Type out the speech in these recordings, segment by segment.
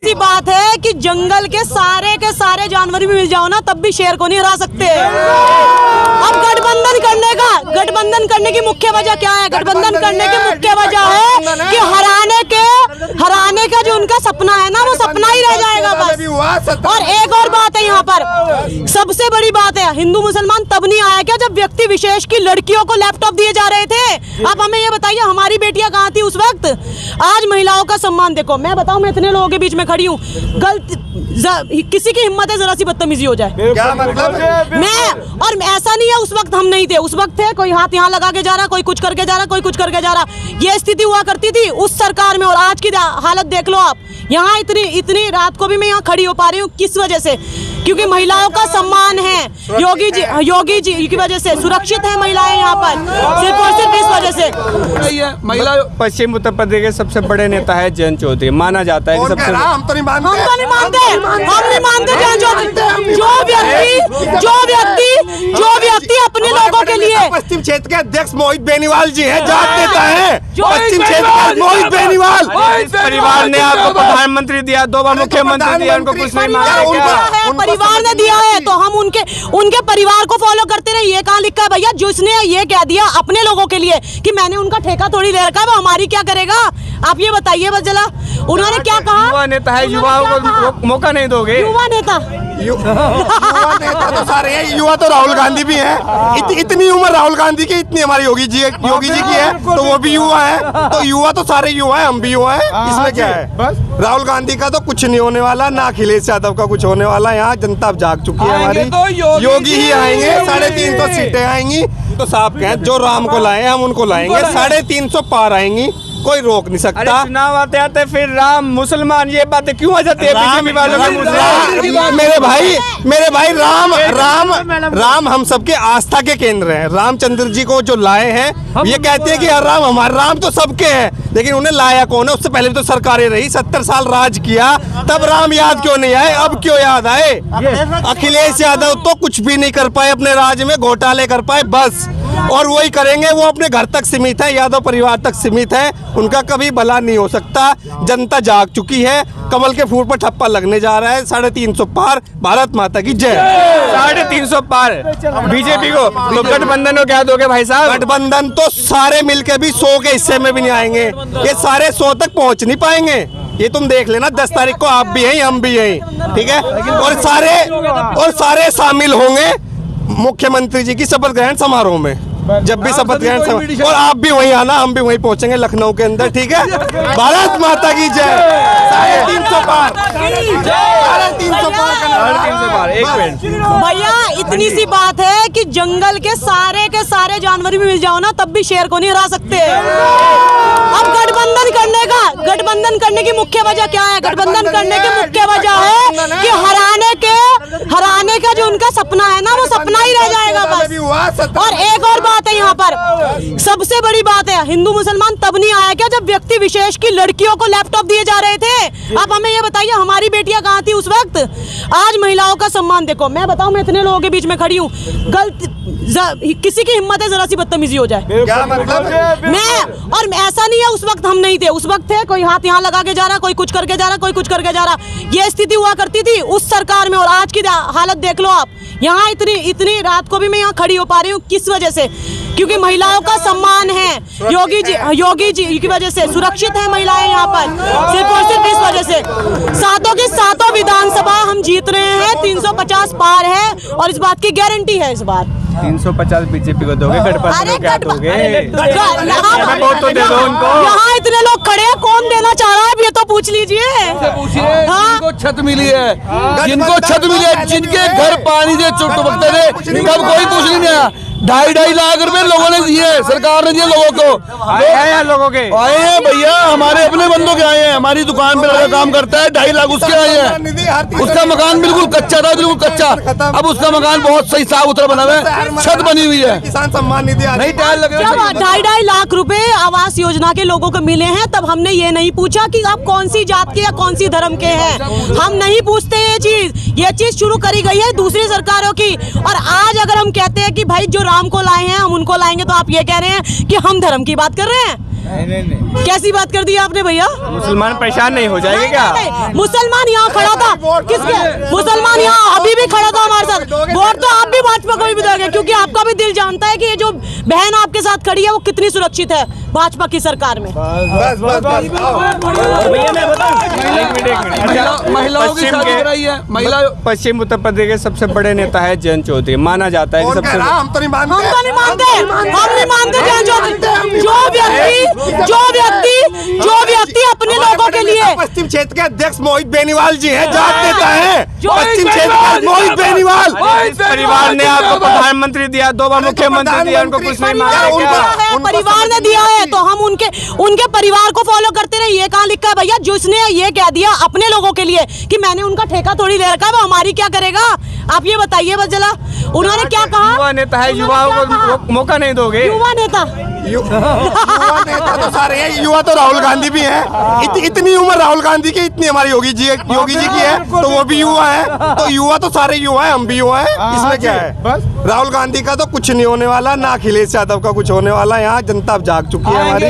ऐसी बात है कि जंगल के सारे जानवर भी मिल जाओ ना तब भी शेर को नहीं हरा सकते। अब गठबंधन करने की मुख्य वजह क्या है? गठबंधन करने की मुख्य वजह है कि हराने का जो उनका सपना है ना वो सपना ही रह जाएगा बस। और एक और बात है यहाँ पर, सबसे बड़ी बात है, हिंदू मुसलमान तब नहीं आया क्या जब व्यक्ति विशेष की लड़कियों को लैपटॉप दिए जा रहे थे। अब हमें ये बताइए हमारी बेटियां कहाँ थी उस वक्त? आज महिलाओं का सम्मान देखो, मैं बताऊं मैं इतने लोगों के बीच में खड़ी हूँ, किसी की हिम्मत है जरा सी बदतमीजी हो जाए क्या मतलब? और ऐसा नहीं है उस वक्त हम नहीं थे, उस वक्त थे, कोई हाथ यहाँ लगा के जा रहा, कोई कुछ करके जा रहा, कोई कुछ करके जा रहा। ये स्थिति हुआ करती थी उस सरकार में। और आज की हालत देख लो आप, यहाँ इतनी रात को भी मैं यहाँ खड़ी हो पा रही हूँ किस वजह से? क्योंकि महिलाओं का सम्मान है। योगी जी की वजह से सुरक्षित है महिलाएं यहाँ पर, सिर्फ और सिर्फ इस वजह से। महिला पश्चिम उत्तर प्रदेश के सबसे बड़े नेता है जयंत चौधरी, माना जाता है कि सबसे हम तो नहीं मानते जयंत चौधरी। जो व्यक्ति अपने लोगों के लिए पश्चिम क्षेत्र के अध्यक्ष मोहित बेनीवाल जी हैं, जाट नेता है पश्चिम क्षेत्र के मोहित बेनीवाल। परिवार ने आपको प्रधानमंत्री दिया, 2 बार मुख्यमंत्री दिया, उनको कुछ नहीं मांगा। परिवार ने दिया है तो हम उनके परिवार को फॉलो करते रहे। ये कहाँ लिखा है भैया? जिसने ये कह दिया अपने लोगों के लिए कि मैंने उनका ठेका थोड़ी ले रखा है, वो हमारी क्या करेगा? आप ये बताइए बस जला, उन्होंने क्या कहा? युवा नेता है, युवाओं को मौका नहीं दोगे? युवा नेता तो सारे हैं, युवा तो राहुल गांधी भी है। इतनी उम्र राहुल गांधी की, इतनी हमारी योगी जी की है, तो वो भी युवा है। तो युवा तो सारे युवा है, हम भी युवा है, इसमें क्या है? राहुल गांधी का तो कुछ नहीं होने वाला, ना अखिलेश यादव का कुछ होने वाला। यहाँ जनता अब जाग चुकी है हमारी, योगी ही आएंगे, 350 सीटें आएंगी। तो साहब कहें जो राम को लाए हम उनको लाएंगे, 350 पार आएंगी, कोई रोक नहीं सकता। चुनाव आते आते फिर राम मुसलमान ये बातें क्यों आ जाती है बीजेपी वालों की? मेरे भाई राम हम सबके आस्था के केंद्र हैं। रामचंद्र जी को जो लाए हैं, ये कहते हैं कि राम हमारे, राम तो सबके हैं, लेकिन उन्हें लाया कौन है? उससे पहले भी तो सरकारें रही, 70 साल राज किया, तब राम याद क्यों नहीं आए? अब क्यों याद आए? अखिलेश यादव तो कुछ भी नहीं कर पाए अपने राज्य में, घोटाले कर पाए बस, और वही करेंगे। वो अपने घर तक सीमित है, यादव परिवार तक सीमित है, उनका कभी भला नहीं हो सकता। जनता जाग चुकी है, कमल के फूल पर ठप्पा लगने जा रहा है। 350 पार, भारत माता की जय। 350 पार बीजेपी को, तो गठबंधन को क्या दोगे भाई साहब? गठबंधन तो सारे मिलके भी 100 के हिस्से में भी नहीं आएंगे, ये सारे 100 तक पहुंच नहीं पाएंगे। ये तुम देख लेना, 10 तारीख को आप भी हैं, हम भी हैं, ठीक है? और सारे शामिल होंगे मुख्यमंत्री जी की शपथ ग्रहण समारोह में, जब भी शपथ ग्रहण समारोह, और आप भी वहीं आना, हम भी वहीं पहुंचेंगे लखनऊ के अंदर, ठीक है? भारत माता की जय। 350 पार, 350 पार। एक मिनट भैया, इतनी सी बात है कि जंगल के सारे जानवर भी मिल जाओ ना तब भी शेर को नहीं हरा सकते। अब गठबंधन करने की मुख्य वजह क्या है? गठबंधन करने की मुख्य वजह है कि हराने का जो उनका सपना है ना वो सपना ही रह जाएगा बस। और एक और बात है यहाँ पर, सबसे बड़ी बात है, हिंदू मुसलमान तब नहीं आया क्या जब व्यक्ति विशेष की लड़कियों को लैपटॉप दिए जा रहे थे। अब हमें ये बताइए हमारी बेटियां कहाँ थी उस वक्त? आज महिलाओं का सम्मान देखो, मैं बताऊं मैं इतने लोगों के बीच में खड़ी हूँ, किसी की हिम्मत है जरा सी बदतमीजी हो जाए क्या मतलब? और ऐसा नहीं है उस वक्त हम नहीं थे, उस वक्त थे, कोई हाथ यहाँ लगा के जा रहा, कोई कुछ करके जा रहा, कोई कुछ करके जा रहा। ये स्थिति हुआ करती थी उस सरकार में। और आज की हालत देख लो आप, यहाँ इतनी रात को भी मैं यहाँ खड़ी हो पा रही हूँ किस वजह से? क्योंकि महिलाओं का सम्मान है। योगी जी की वजह से सुरक्षित है महिलाएं यहाँ पर, सिर्फ और सिर्फ इस वजह से। 7 की 7 विधानसभा हम जीत रहे हैं, 350 पार है, और इस बात की गारंटी है इस बार। 350 बीजेपी को दोगे, गठबंधन को क्या दोगे? यहाँ इतने लोग खड़े हैं, कौन देना चाह रहा है ये तो पूछ लीजिए। जिनको छत मिली है, जिनके घर पानी से चुटपुटते थे, तब कोई कुछ नहीं दिया। 2.5 लाख रुपए लोगों ने दिए, सरकार ने दिए लोगों को। आए लोगों के आए हैं भैया, हमारे अपने बंदों के आए हैं, हमारी दुकान पे लगा काम करता है, 2.5 लाख उसके आए हैं। उसका मकान बिल्कुल कच्चा था, बिल्कुल कच्चा, अब उसका मकान बहुत सही साफ सुथरा बना हुआ है, छत बनी हुई है, किसान सम्मान निधि नहीं टाइल लगे। जब 2.5 लाख रुपए आवास योजना के लोगों को मिले हैं, तब हमने ये नहीं पूछा कि आप कौन सी जात के या कौन सी धर्म के हैं। हम नहीं पूछते ये चीज शुरू करी गई है दूसरी सरकारों की। और आज अगर हम कहते हैं कि भाई जो राम को लाए हैं हम उनको लाएंगे, तो आप ये कह रहे हैं कि हम धर्म की बात कर रहे हैं। कैसी बात कर दी आपने भैया? मुसलमान परेशान नहीं हो जाएंगे क्या? नहीं, मुसलमान यहाँ खड़ा था, किसके मुसलमान यहाँ अभी भी खड़ा था हमारे साथ। वोट तो आप भी भाजपा को ही दोगे, क्योंकि आपका भी दिल जानता है कि ये जो बहन आपके साथ खड़ी है वो कितनी सुरक्षित है भाजपा की सरकार में। महिलाओं की शादी कराई है। महिला पश्चिम उत्तर प्रदेश के सबसे बड़े नेता है जयंत चौधरी, माना जाता है कि सबसे हम तो नहीं मानते, हम नहीं मानते जो व्यक्ति अपने लोगों के लिए। पश्चिम क्षेत्र के अध्यक्ष मोहित बेनीवाल जी हैं, जाट नेता हैं पश्चिम क्षेत्र के मोहित बेनीवाल। इस परिवार ने आपको प्रधानमंत्री दिया, 2 बार मुख्यमंत्री दिया, उनको कुछ नहीं मांगा क्या? परिवार ने दिया है तो हम उनके परिवार को फॉलो करते रहे। ये कहाँ लिखा है भैया? जिसने ये कह दिया अपने लोगों के लिए कि मैंने उनका ठेका थोड़ी ले रखा है, वो हमारी क्या करेगा? आप ये बताइए बस जला। उन्होंने क्या कहा? युवा नेता है, युवाओं को मौका नहीं दोगे? युवा नेता युवा नेता तो सारे हैं, युवा तो राहुल गांधी भी हैं। इतनी उम्र राहुल गांधी की, इतनी हमारी योगी जी की है, तो वो भी युवा है। तो युवा तो सारे युवा है, हम भी युवा है, इसमें क्या है? राहुल गांधी का तो कुछ नहीं होने वाला, ना अखिलेश यादव का कुछ होने वाला। यहाँ जनता अब जाग चुकी है हमारी।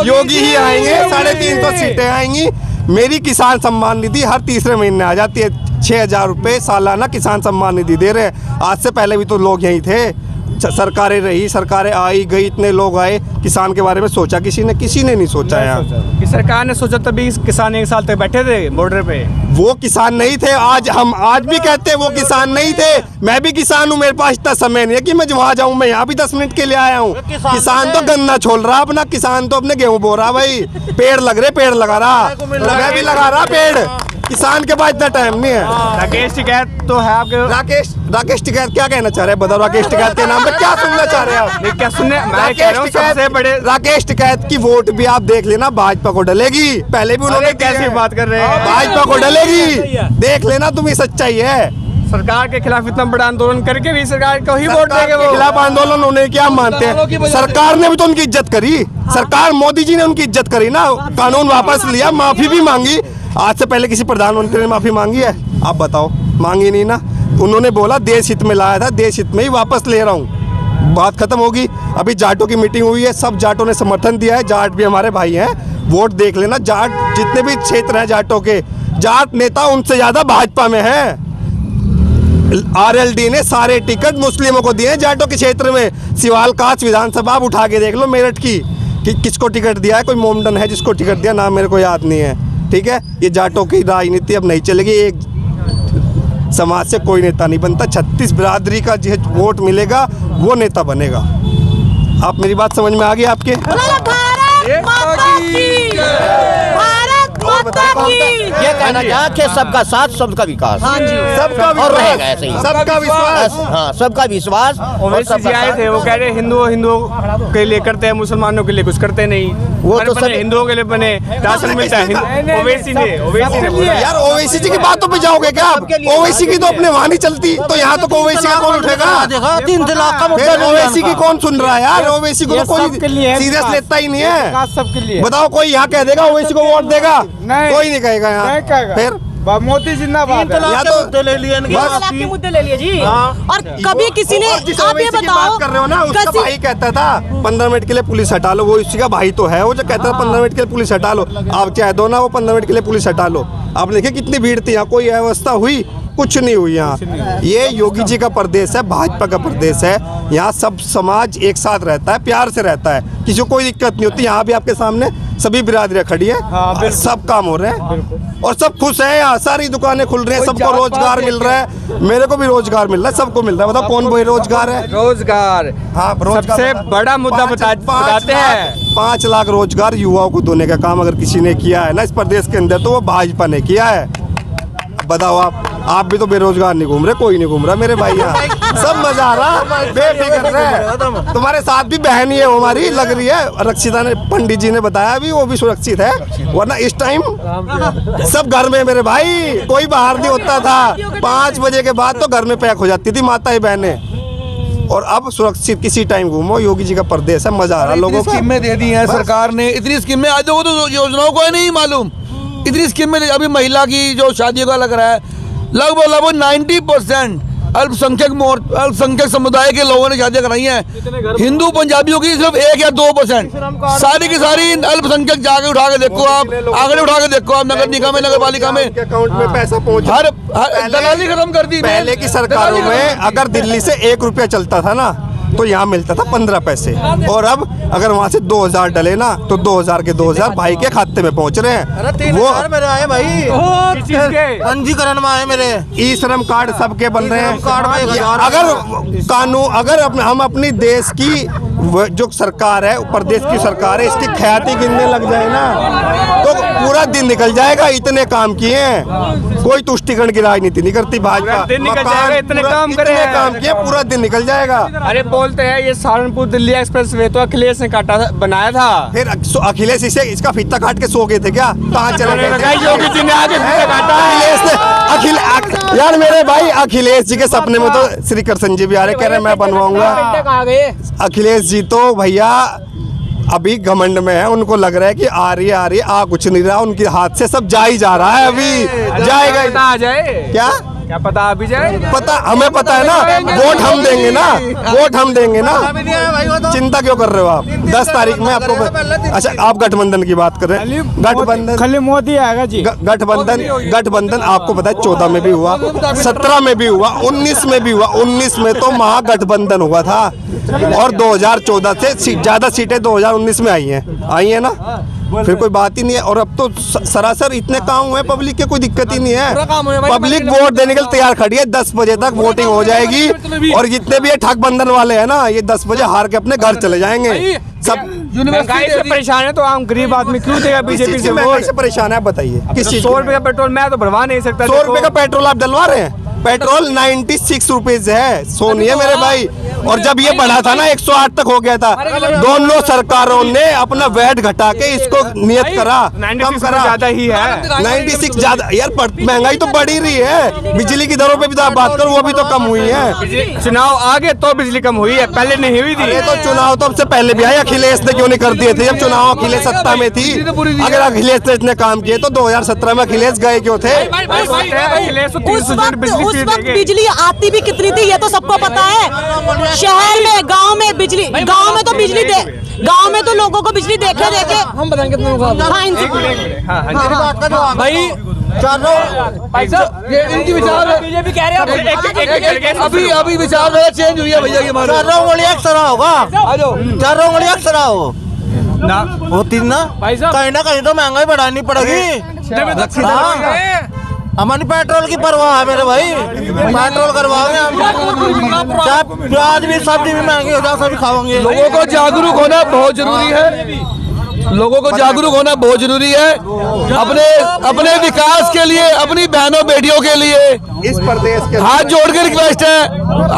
योगी ही आएंगे, 350 सीटें आएंगी। मेरी किसान सम्मान निधि हर तीसरे महीने आ जाती है, 6,000 रुपए सालाना किसान सम्मान निधि दे रहे हैं। आज से पहले भी तो लोग यही थे, सरकारें रही, सरकारें आई गई, इतने लोग आए। किसान के बारे में सोचा किसी ने नहीं सोचा यहाँ कि सरकार ने सोचा, तभी किसान 1 साल तक बैठे थे बॉर्डर पे। वो किसान नहीं थे। हम आज भी कहते हैं वो किसान नहीं थे। मैं भी किसान हूँ, मेरे पास इतना समय नहीं है कि मैं वहाँ जाऊँ। मैं यहाँ भी 10 मिनट के लिए आया हूँ। किसान तो गन्ना छोल रहा अपना, किसान तो अपने गेहूँ बो रहा भाई, पेड़ लग रहे, पेड़ लगा रहा, मैं भी लगा रहा पेड़। किसान के पास इतना टाइम नहीं है। राकेश टिकैत तो है आपके। राकेश टिकैत क्या कहना चाह रहे हैं? बताओ, राकेश टिकैत के नाम पे क्या सुनना चाह रहे हैं आप? क्या सुनने? मैं कह रहा हूँ सबसे बड़े राकेश टिकैत की वोट भी आप देख लेना, भाजपा को डलेगी। पहले भी उन्होंने कैसी बात कर रहे हैं? भाजपा को डलेगी, देख लेना, तुम्हें सच्चाई है। सरकार के खिलाफ इतना बड़ा आंदोलन करके भी सरकार को ही वोट देंगे वो। खिलाफ आंदोलन उन्हें क्या मानते हैं? सरकार ने भी तो उनकी इज्जत करी, सरकार मोदी जी ने उनकी इज्जत करी ना, कानून वापस लिया, माफी भी मांगी। आज से पहले किसी प्रधानमंत्री ने माफी मांगी है? आप बताओ, मांगी नहीं ना। उन्होंने बोला देश हित में लाया था, देश हित में ही वापस ले रहा हूँ, बात खत्म होगी। अभी जाटों की मीटिंग हुई है, सब जाटों ने समर्थन दिया है। जाट भी हमारे भाई हैं, वोट देख लेना। जाट जितने भी क्षेत्र हैं जाटों के, जाट नेता उनसे ज्यादा भाजपा में है। आरएलडी ने सारे टिकट मुस्लिमों को दिए जाटों के क्षेत्र में। सिवालकाच विधानसभा आप उठा के देख लो मेरठ की, कि किसको टिकट दिया है। कोई मोमडन है जिसको टिकट दिया, नाम मेरे को याद नहीं है, ठीक है। ये जाटों की राजनीति अब नहीं चलेगी। एक समाज से कोई नेता नहीं बनता, 36 बिरादरी का जो वोट मिलेगा वो नेता बनेगा। आप मेरी बात समझ में आ गई आपके? ये कहना चाह कि सबका साथ, सबका विकास। हाँ जी, सबका और रहेगा ऐसे ही। सबका विश्वास। हाँ, सबका विश्वास। ओवैसी जी आए थे, वो कह रहे हिंदुओं के लिए करते हैं, मुसलमानों के लिए कुछ करते नहीं। वो तो सब हिंदुओं के लिए बने, राशन मिलता है। ओवैसी ने यार ओवैसी जी की बातों पे जाओगे क्या आप? ओवैसी की तो अपने वहाँ नहीं चलती, तो यहाँ तो ओवैसी का कौन उठेगा? 3 तलाक का मुद्दा ओवैसी की कौन सुन रहा है यार? ओवैसी को तो कोई सीरियस लेता ही नहीं है। सबके लिए बताओ, कोई यहाँ कह देगा ओवैसी को वोट देगा? कोई नहीं कहेगा यहाँ। फिर मोदी जिंदाबाद। या तो ले लिए के मुद्दे ले लिए जी। और कभी किसी ने, जिस आप ये ओवैसी की बताओ, बात कर रहे हो ना, उसका भाई कहता था 15 मिनट के लिए पुलिस हटा लो। वो इसी का भाई तो है, वो जो कहता था 15 मिनट के लिए पुलिस हटा लो। आप चाहे दो ना, वो 15 मिनट के लिए पुलिस हटा लो। आप देखिए कितनी भीड़ थी यहाँ, कोई व्यवस्था हुई? कुछ नहीं हुई यहाँ। ये योगी जी का प्रदेश है, भाजपा का प्रदेश है। यहाँ सब समाज एक साथ रहता है, प्यार से रहता है, किसी को कोई दिक्कत नहीं होती। यहाँ भी आपके सामने सभी बिरादरियाँ खड़ी है, सब काम हो रहे हैं और सब खुश हैं। यहाँ सारी दुकानें खुल रही हैं, सबको रोजगार मिल रहा है। मेरे को भी रोजगार मिल रहा है, सबको मिल रहा है। बताओ कौन बेरोजगार है? रोजगार, हाँ, सबसे बड़ा मुद्दा बताते हैं। 5 लाख रोजगार युवाओं को देने का काम अगर किसी ने किया है ना इस प्रदेश के अंदर, तो वो भाजपा ने किया है। बताओ आप भी तो बेरोजगार नहीं घूम रहे, कोई नहीं घूम रहा मेरे भाई यहाँ, सब मजा आ रहा, बेफिक्र है। तुम्हारे साथ भी बहन ही है हमारी, लग रही है। रक्षिता ने, पंडित जी ने बताया भी, वो भी सुरक्षित है। वरना इस टाइम सब घर में मेरे भाई, कोई बाहर नहीं होता था। 5 बजे के बाद तो घर में पैक हो जाती थी माताएं बहनें। और अब सुरक्षित किसी टाइम घूमो, योगी जी का प्रदेश है, मजा आ रहा लोगों को। स्कीमें दे दी हैं सरकार ने, इतनी स्कीमें आज लोगों को तो योजनाओं को नहीं मालूम। इतनी स्कीमें, अभी महिला की जो शादियों का लग रहा है, लगभग 90% अल्पसंख्यक समुदाय के लोगों ने शादियां कराई हैं। हिंदू पंजाबियों की सिर्फ 1 या 2%, सारी की सारी अल्पसंख्यक जाके उठा के देखो आप, आंकड़े उठा के देखो आप, नगर निगम में, नगर पालिका में अकाउंट में पैसा पहुंच हर दलाली खत्म कर दी। पहले की सरकारों में अगर दिल्ली से 1 रुपया चलता था ना तो यहाँ मिलता था 15 पैसे, और अब अगर वहाँ से 2000 डले ना तो 2000 के 2000 भाई के खाते में पहुँच रहे हैं। वो मेरे आए भाई, पंजीकरण में आए मेरे, ई श्रम कार्ड सबके बन रहे हैं। अगर हम अपनी देश की जो सरकार है, प्रदेश की सरकार है, इसकी ख्याति गिनने लग जाए ना तो पूरा दिन निकल जाएगा। इतने काम किए हैं, कोई तुष्टिकरण की राजनीति नहीं करती भाजपा, इतने काम किए, पूरा दिन निकल जाएगा। अरे बोलते हैं ये सहारनपुर दिल्ली एक्सप्रेस वे तो अखिलेश ने काटा था, बनाया था। फिर अखिलेश इसे इसका फीता काट के सो गए थे क्या? कहाँ चले गए? योगी जी ने आगे फीता काटा है। यार मेरे भाई अखिलेश जी के सपने में तो श्री कृष्ण जी भी आ रहे, कह रहे मैं बनवाऊंगा। अखिलेश जी तो भैया अभी घमंड में है, उनको लग रहा है कि आ रही आ कुछ नहीं रहा, उनके हाथ से सब जा ही जा रहा है। अभी जाएगा, आ जाए क्या पता अभी जाए, पता हमें पता है ना, वोट हम देंगे ना, वोट हम देंगे ना, चिंता क्यों कर रहे हो आप? 10 तारीख में आपको, अच्छा आप गठबंधन की बात कर रहे हैं, गठबंधन खाली मोदी आएगा जी। गठबंधन आपको पता है 14 में भी हुआ, 17 में भी हुआ, 19 में भी हुआ। 19 में तो महागठबंधन हुआ था और 2014 से ज्यादा सीटें 2019 में आई है ना, फिर कोई बात ही नहीं है। और अब तो सरासर इतने काम हुए पब्लिक के, कोई दिक्कत ही नहीं है। पब्लिक वोट देने के लिए तैयार खड़ी है, 10 बजे तक वोटिंग हो जाएगी और जितने भी ये ठग बंधन वाले हैं ना, ये 10 बजे हार के अपने घर चले जाएंगे। सब महंगाई से परेशान है तो आम गरीब आदमी क्यों देगा बीजेपी से वोट? से परेशान है बताइए, किस चीज? 100 रुपए का पेट्रोल मैं तो भरवा नहीं सकता। 100 रुपए का पेट्रोल आप डलवा रहे हैं? पेट्रोल 96 रुपीज है, सोनिए मेरे भाई। और जब ये बढ़ा था ना 108 तक हो गया था, दोनों सरकारों ने अपना वैट घटा के इसको नियत करा, कम करा। ज्यादा ही है 96 ज्यादा यार, महंगाई तो बढ़ ही रही है। बिजली की दरों पे भी तो आप बात करो, वो भी तो कम हुई है। चुनाव आगे तो बिजली कम हुई है, पहले नहीं हुई थी। ये तो चुनाव तो सबसे पहले भी आए, अखिलेश ने क्यों नहीं कर दिए थे जब चुनाव अखिलेश सत्ता में थी? अगर अखिलेश ने इतने काम किए तो 2017 में अखिलेश गए क्यों थे? उस वक्त बिजली आती भी कितनी थी ये तो सबको पता है। शहर में, गांव में बिजली, गांव में तो बिजली गांव में तो लोगों को बिजली देखे हम बताएंगे भाई ये इनकी विचार है, बीजेपी कह रहे हैं अभी विचार मेरा चेंज हुई है भैया। ये हमारा 4 उंगली अक्सरा होगा, 4 उंगली अक्सरा हो होती ना, कहीं ना कहीं तो महंगाई बढ़ानी पड़ेगी। हमारी पेट्रोल की परवाह है मेरे भाई, पेट्रोल करवाओगे हम, चाहे प्याज भी सब्जी भी महंगी हो जाए सभी खाओगे। लोगों को जागरूक होना बहुत जरूरी है, लोगों को जागरूक होना बहुत जरूरी है अपने विकास के लिए, अपनी बहनों बेटियों के लिए। इस प्रदेश के हाथ जोड़ के रिक्वेस्ट है,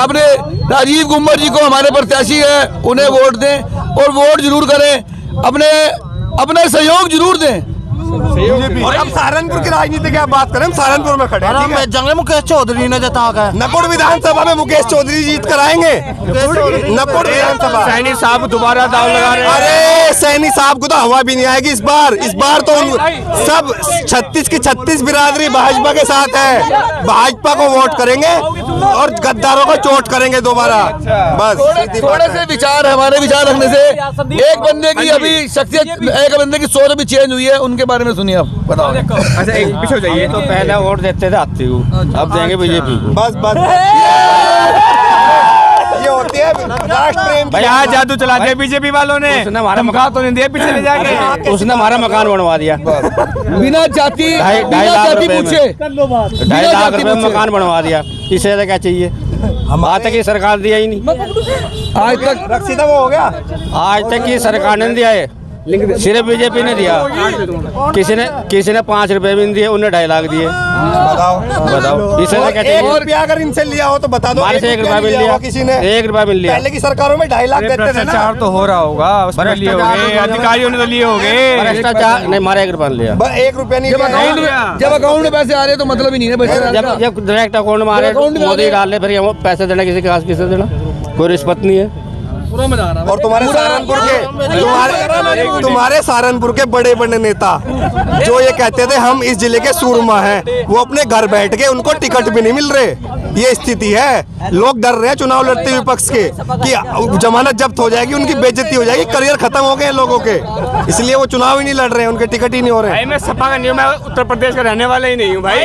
अपने राजीव गुम्बर जी को हमारे प्रत्याशी है, उन्हें वोट दें और वोट जरूर करें, अपने सहयोग जरूर दें। और हम सहारनपुर की राजनीति की आप बात करें, हम सहारनपुर में खड़े हैं। जंगल मुकेश चौधरी ने जता है, नकुड़ विधानसभा में मुकेश चौधरी जीत कर आएंगे। नकुड़ विधानसभा सैनी साहब दोबारा दाव लगा रहे हैं। अरे सैनी साहब को तो हवा भी नहीं आएगी इस बार तो सब 36 की 36 बिरादरी भाजपा के साथ है, भाजपा को वोट करेंगे और गद्दारों को चोट करेंगे दोबारा। बस थोड़े से विचार, हमारे विचार रखने से एक बंदे की अभी शख्सियत, एक बंदे की सोच भी चेंज हुई है, उनके बारे में सुनिए आप, बताओ। अच्छा एक पीछे हो जाइए। तो पहले वोट देते थे आती हूँ, अब देंगे बीजेपी को। बस ये होती है राष्ट्र प्रेम की। भैया जादू चला दिया बीजेपी वालों ने, हमारा मकान तो नहीं दिया पीछे ले जाके, उसने हमारा मकान बनवा दिया, बिना जाति 2.5 लाख रुपए पूछे, 2.5 लाख रुपए में मकान बनवा दिया। इससे क्या चाहिए? आज तक की सरकार दिया ही नहीं, आज तक रसीदा वो हो गया, आज तक की सरकार ने दिया है, सिर्फ बीजेपी ने दिया। किसी ने 5 रुपए भी नहीं दिए, उन्हें 2.5 लाख दिए। बताओ इससे क्या चाहिए? 1 रुपया अगर इनसे लिया हो तो बता दो। 1 रुपया मिल लिया, किसी ने 1 रुपया मिल लिया। पहले की सरकारों में 2.5 लाख देते थे ना। भ्रष्टाचार तो हो रहा होगा, उसमें लिए होंगे, अधिकारियों ने तो लिए होंगे। भ्रष्टाचार नहीं, हमारा 1 रुपया लिया। 1 रुपया नहीं लिया। जब अकाउंट में पैसे आ रहे तो मतलब ही नहीं है। जब डायरेक्ट अकाउंट में आ रहे मोदी डाल ले, फिर पैसे देना किसी के पास, किसे देना? कोई रिश्वत नहीं है। और तुम्हारे सहारनपुर के बड़े बड़े नेता जो ये कहते थे हम इस जिले के सूरमा हैं, वो अपने घर बैठ के उनको टिकट भी नहीं मिल रहे। ये स्थिति है। लोग डर रहे हैं चुनाव लड़ते विपक्ष के कि जमानत जब्त हो जाएगी, उनकी बेइज्जती हो जाएगी, करियर खत्म हो गए हैं लोगों के, इसलिए वो चुनाव ही नहीं लड़ रहे हैं, उनके टिकट ही नहीं हो रहे। भाई मैं सपा का नहीं हूँ, मैं उत्तर प्रदेश का रहने वाला ही नहीं हूँ भाई।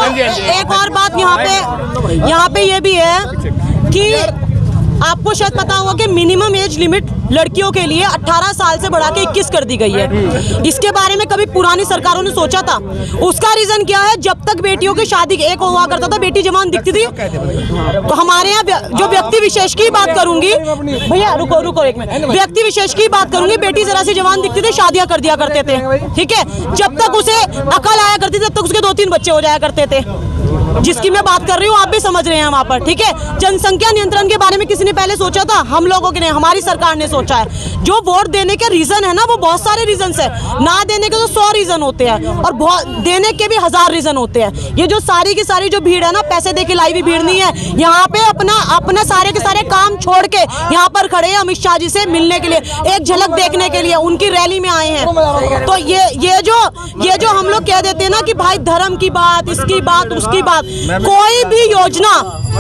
भैया एक और बात यहाँ पे ये भी है कि आपको शायद पता होगा कि मिनिमम एज लिमिट लड़कियों के लिए 18 साल से बढ़ा के 21 कर दी गई है। इसके बारे में कभी पुरानी सरकारों ने सोचा था? उसका रीजन क्या है? जब तक बेटियों की शादी एक हुआ करता था, बेटी जवान दिखती थी, तो हमारे यहाँ जो व्यक्ति विशेष की बात करूंगी, भैया रुको एक मिनट, व्यक्ति विशेष की बात करूंगी, बेटी जरा सी जवान दिखती थी, शादियां कर दिया करते थे, ठीक है। जब तक उसे अकल आया करती थी तब तक उसके 2-3 बच्चे हो जाया करते थे। जिसकी मैं बात कर रही हूँ आप भी समझ रहे हैं वहाँ पर, ठीक है। जनसंख्या नियंत्रण के बारे में किसी ने पहले सोचा था? हम लोगों के ने, हमारी सरकार ने सोचा है। जो वोट देने के रीजन है ना, वो बहुत सारे रीजन है। ना देने के तो 100 रीजन होते हैं और देने के भी 1000 रीजन होते हैं। ये जो सारी की सारी जो भीड़ है ना, पैसे दे के लाई हुई भीड़ नहीं है। यहाँ पे अपना सारे के सारे काम छोड़ के यहाँ पर खड़े हैं अमित शाह जी से मिलने के लिए, एक झलक देखने के लिए, उनकी रैली में आए हैं। तो ये जो हम लोग कह देते हैं ना कि भाई धर्म की बात, इसकी बात, उसकी बात, कोई भी योजना,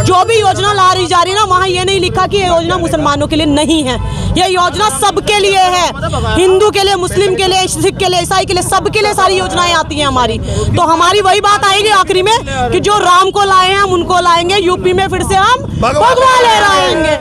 जो भी योजना ला रही जा रही है ना, वहाँ ये नहीं लिखा कि ये योजना मुसलमानों के लिए नहीं है। ये योजना सबके लिए है, हिंदू के लिए, मुस्लिम के लिए, सिख के लिए, ईसाई के लिए, सबके लिए सारी योजनाएं आती हैं हमारी। तो हमारी वही बात आएगी आखिरी में कि जो राम को लाए हैं हम उनको लाएंगे, यूपी में फिर से हम भगवा ले आएंगे।